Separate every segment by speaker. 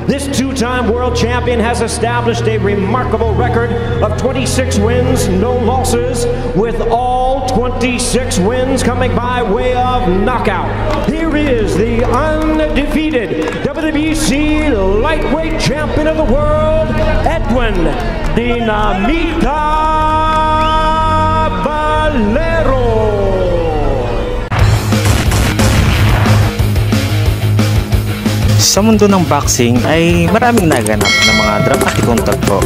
Speaker 1: This two-time world champion has established a remarkable record of 26 wins, no losses, with all 26 wins coming by way of knockout. Here is the undefeated WBC lightweight champion of the world, Edwin Dinamita Valero.
Speaker 2: Sa mundo ng boxing ay maraming naganap na mga dramatikong tagpo,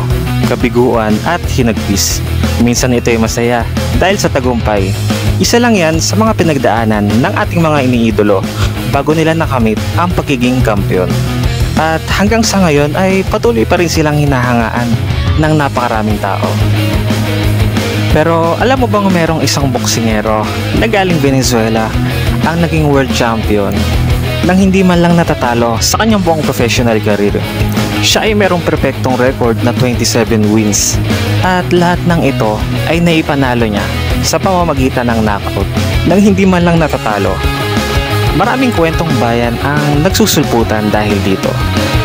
Speaker 2: kabiguan at hinagpis. Minsan ito ay masaya dahil sa tagumpay. Isa lang yan sa mga pinagdaanan ng ating mga iniidolo bago nila nakamit ang pagiging kampiyon. At hanggang sa ngayon ay patuloy pa rin silang hinahangaan ng napakaraming tao. Pero alam mo bang merong isang boksingero na galing Venezuela ang naging world champion nang hindi man lang natatalo sa kanyang buong professional career? Siya ay merong perpektong record na 27 wins at lahat ng ito ay naipanalo niya sa pamamagitan ng knockout nang hindi man lang natatalo. Maraming kwentong bayan ang nagsusulputan dahil dito.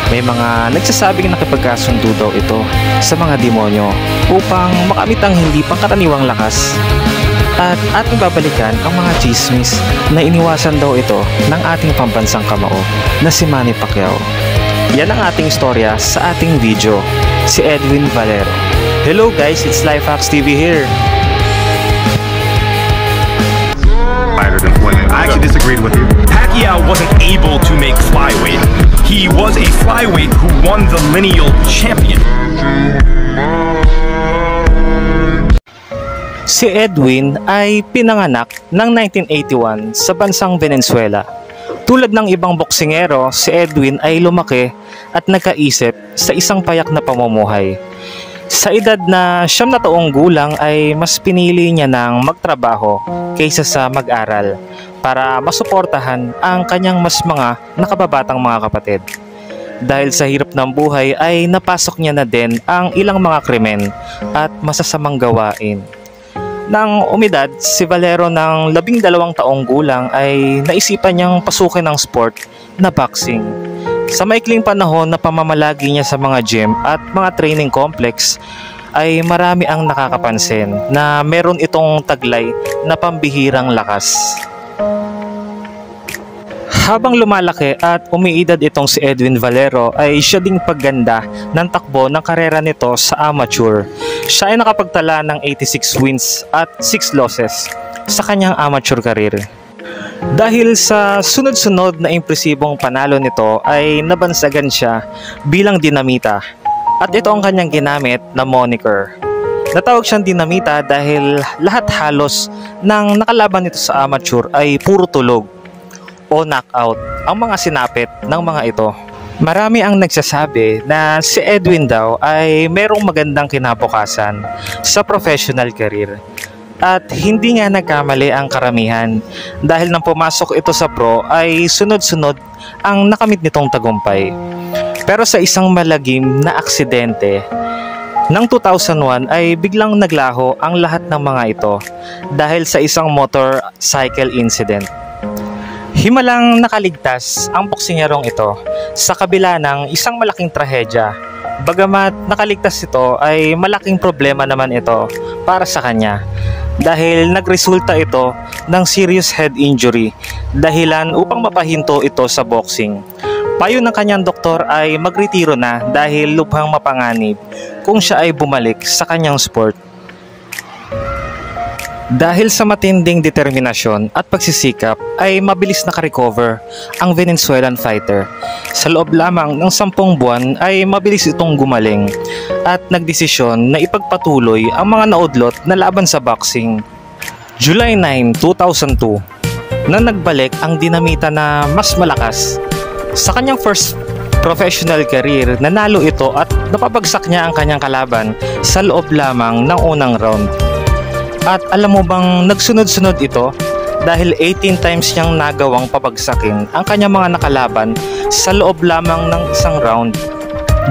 Speaker 2: May mga nagsasabing nakipagkasundo daw ito sa mga demonyo upang makamit ang hindi pangkaraniwang lakas. At ating babalikan ang mga chismis na iniwasan daw ito ng ating pambansang kamao na si Manny Pacquiao. Yan ang ating istorya sa ating video, si Edwin Valero. Hello guys, it's Lifehacks TV here.
Speaker 3: I actually disagreed with you. Pacquiao wasn't able to make flyweight. He was a flyweight who won the lineal champion.
Speaker 2: Si Edwin ay pinanganak ng 1981 sa bansang Venezuela. Tulad ng ibang boksingero, si Edwin ay lumaki at nagkaisip sa isang payak na pamumuhay. Sa edad na 9 na taong gulang ay mas pinili niya ng magtrabaho kaysa sa mag-aral para masuportahan ang kanyang mas mga nakababatang mga kapatid. Dahil sa hirap ng buhay ay napasok niya na din ang ilang mga krimen at masasamang gawain. Nang umidad si Valero ng 12 taong gulang ay naisipan niyang pasukin ng sport na boxing. Sa maikling panahon na pamamalagi niya sa mga gym at mga training complex ay marami ang nakakapansin na meron itong taglay na pambihirang lakas. Habang lumalaki at umiidad itong si Edwin Valero ay siya ding pagganda ng takbo ng karera nito sa amateur. Siya ay nakapagtala ng 86 wins at 6 losses sa kanyang amateur career. Dahil sa sunod-sunod na impresibong panalo nito ay nabansagan siya bilang Dinamita at ito ang kanyang ginamit na moniker. Natawag siyang Dinamita dahil lahat halos ng nakalaban nito sa amateur ay puro tulog o knockout ang mga sinapit ng mga ito. Marami ang nagsasabi na si Edwin daw ay merong magandang kinabukasan sa professional career. At hindi nga nagkamali ang karamihan dahil nang pumasok ito sa pro ay sunod-sunod ang nakamit nitong tagumpay. Pero sa isang malagim na aksidente, ng 2001 ay biglang naglaho ang lahat ng mga ito dahil sa isang motorcycle incident. Himalang nakaligtas ang boksingerong ito sa kabila ng isang malaking trahedya. Bagamat nakaligtas ito ay malaking problema naman ito para sa kanya dahil nagresulta ito ng serious head injury dahilan upang mapahinto ito sa boxing. Payo ng kanyang doktor ay magretiro na dahil lubhang mapanganib kung siya ay bumalik sa kanyang sport. Dahil sa matinding determinasyon at pagsisikap ay mabilis nakarecover ang Venezuelan fighter. Sa loob lamang ng 10 buwan ay mabilis itong gumaling at nagdesisyon na ipagpatuloy ang mga naudlot na laban sa boxing. July 9, 2002 nang nagbalik ang Dinamita na mas malakas. Sa kanyang first professional career, nanalo ito at napabagsak niya ang kanyang kalaban sa loob lamang ng unang round. At alam mo bang nagsunod-sunod ito dahil 18 times niyang nagawang pabagsakin ang kanyang mga nakalaban sa loob lamang ng isang round.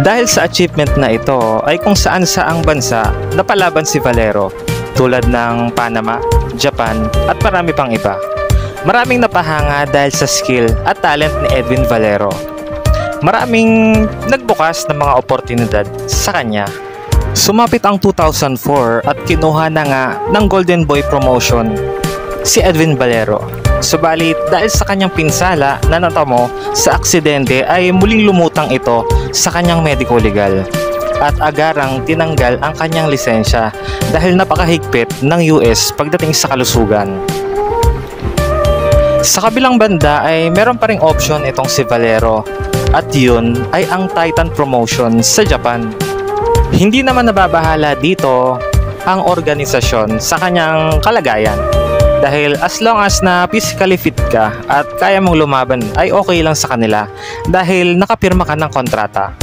Speaker 2: Dahil sa achievement na ito ay kung saan saang bansa napalaban si Valero tulad ng Panama, Japan at marami pang iba. Maraming napahanga dahil sa skill at talent ni Edwin Valero. maraming nagbukas ng mga oportunidad sa kanya. Sumapit ang 2004 at kinuha na nga ng Golden Boy promotion si Edwin Valero. Subalit dahil sa kanyang pinsala na natamo sa aksidente ay muling lumutang ito sa kanyang medico legal at agarang tinanggal ang kanyang lisensya dahil napakahigpit ng US pagdating sa kalusugan. Sa kabilang banda ay meron pa ring option itong si Valero at yun ay ang Titan Promotion sa Japan. Hindi naman nababahala dito ang organisasyon sa kanyang kalagayan dahil as long as na physically fit ka at kaya mong lumaban ay okay lang sa kanila dahil nakapirma ka ng kontrata.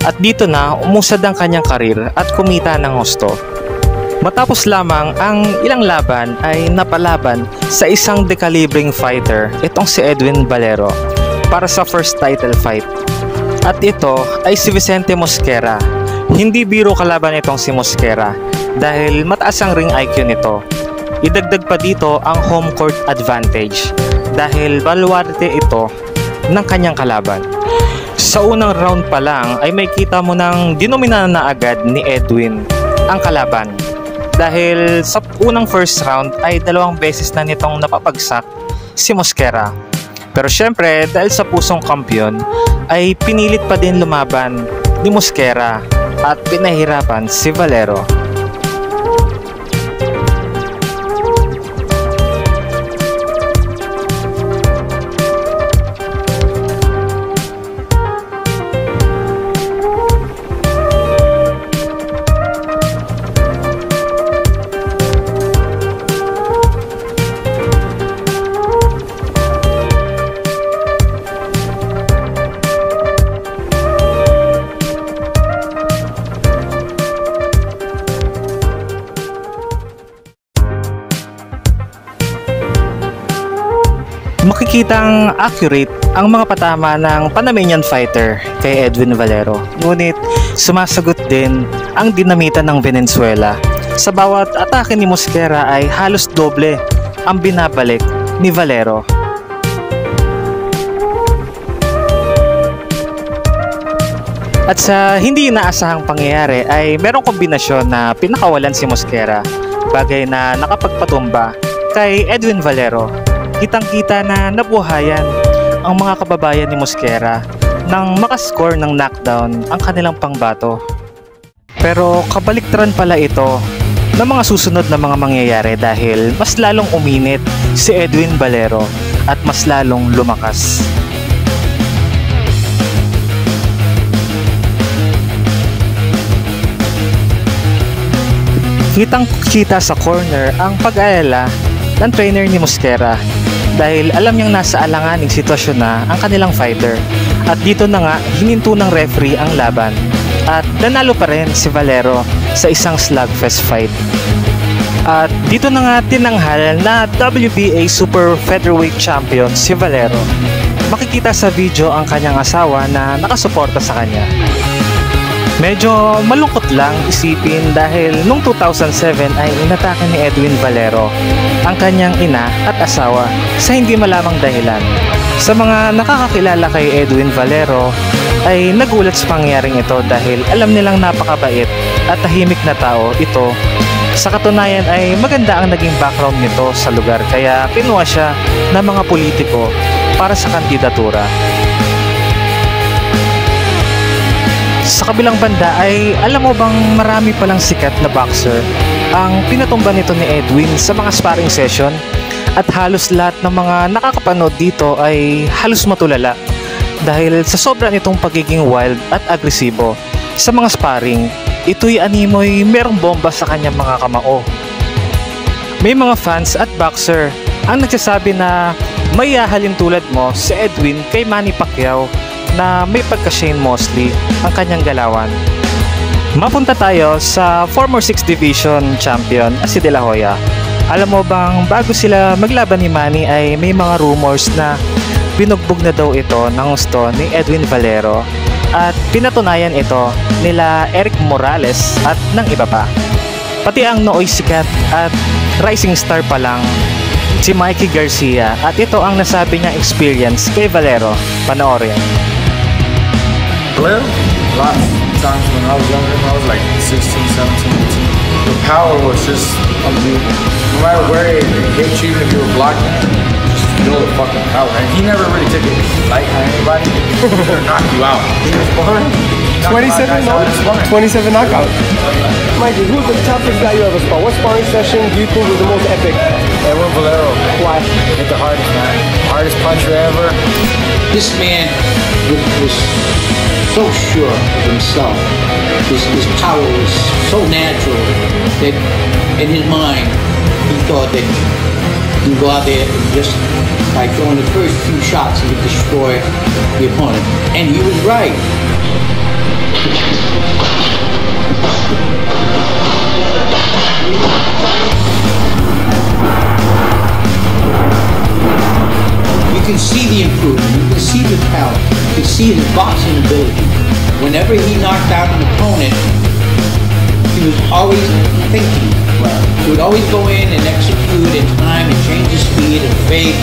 Speaker 2: At dito na umusad ang kanyang karir at kumita ng husto. Matapos lamang ang ilang laban ay napalaban sa isang dekalibring fighter itong si Edwin Valero para sa first title fight. At ito ay si Vicente Mosquera. Hindi biro kalaban itong si Mosquera dahil mataas ang ring IQ nito. Idagdag pa dito ang home court advantage dahil baluarte ito ng kanyang kalaban. Sa unang round pa lang ay may kita mo ng dinomina na agad ni Edwin ang kalaban. Dahil sa unang first round ay 2 beses na nitong napapagsak si Mosquera. Pero syempre dahil sa pusong kampiyon ay pinilit pa din lumaban ni Mosquera at pinahirapan si Valero. Makikitang accurate ang mga patama ng Panamanian fighter kay Edwin Valero. Ngunit sumasagot din ang dinamita ng Venezuela. Sa bawat atake ni Mosquera ay halos doble ang binabalik ni Valero. At sa hindi inaasahang pangyayari ay merong kombinasyon na pinakawalan si Mosquera, bagay na nakapagpatumba kay Edwin Valero. Kitang-kita na nabuhayan ang mga kababayan ni Mosquera nang makascore ng knockdown ang kanilang pangbato. Pero kabaliktaran pala ito ng mga susunod na mga mangyayari dahil mas lalong uminit si Edwin Valero at mas lalong lumakas. Kitang-kita sa corner ang pag-aalala ng trainer ni Mosquera dahil alam niyang nasa alanganing sitwasyon na ang kanilang fighter at dito na nga hininto ng referee ang laban at nanalo pa rin si Valero sa isang slugfest fight. At dito na nga tinanghal na WBA Super Featherweight Champion si Valero. Makikita sa video ang kanyang asawa na nakasuporta sa kanya. Medyo malungkot lang isipin dahil noong 2007 ay inatake ni Edwin Valero ang kanyang ina at asawa sa hindi malamang dahilan. Sa mga nakakakilala kay Edwin Valero ay nagulat sa pangyayaring ito dahil alam nilang napakabait at tahimik na tao ito. Sa katunayan ay maganda ang naging background nito sa lugar kaya kinuha siya ng mga politiko para sa kandidatura. Sa kabilang banda ay alam mo bang marami palang sikat na boxer ang pinatumba nito ni Edwin sa mga sparring session at halos lahat ng mga nakakapanood dito ay halos matulala dahil sa sobra nitong pagiging wild at agresibo sa mga sparring. Ito'y animoy merong bomba sa kanyang mga kamao. May mga fans at boxer ang nagsasabi na may hahalin tulad mo si Edwin kay Manny Pacquiao na may pagka-Shane Mosley ang kanyang galawan. Mapunta tayo sa former 6th Division champion si De La Hoya. Alam mo bang bago sila maglaban ni Manny ay may mga rumors na binugbog na daw ito ng gusto ni Edwin Valero at pinatunayan ito nila Eric Morales at ng iba pa. Pati ang nooy sikat at rising star pa lang si Mikey Garcia at ito ang nasabi niyang experience kay Valero. Panoorin.
Speaker 4: Valero? Lots of times when I was younger, I was like 16, 17, 18. The power was just unbelievable. No matter where it hit you, if you were blocking, just feel the fucking power. And he never really took it light on anybody. Or knock you out. He was sparring.
Speaker 5: 27 knockout. Mikey, who's the toughest guy you ever sparred? What sparring session do you think was the most epic?
Speaker 4: Edwin Valero.
Speaker 5: Why?
Speaker 4: Hit the hardest, man. Hardest puncher ever.
Speaker 6: This man was so sure of himself. His power was so natural that in his mind he thought that he could go out there and just by throwing the first few shots he could destroy the opponent. And he was right. You can see the improvement, you can see the talent, you can see his boxing ability. Whenever he knocked out an opponent, he was always thinking. He would always go in and execute in time and change his speed and fake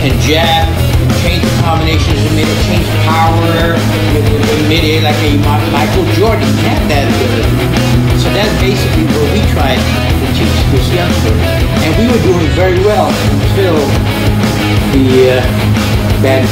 Speaker 6: and jab and change the combinations and change power in mid-air like a Michael Jordan. He had that ability. So that's basically what we tried to teach this youngster. And we were doing very well until the bad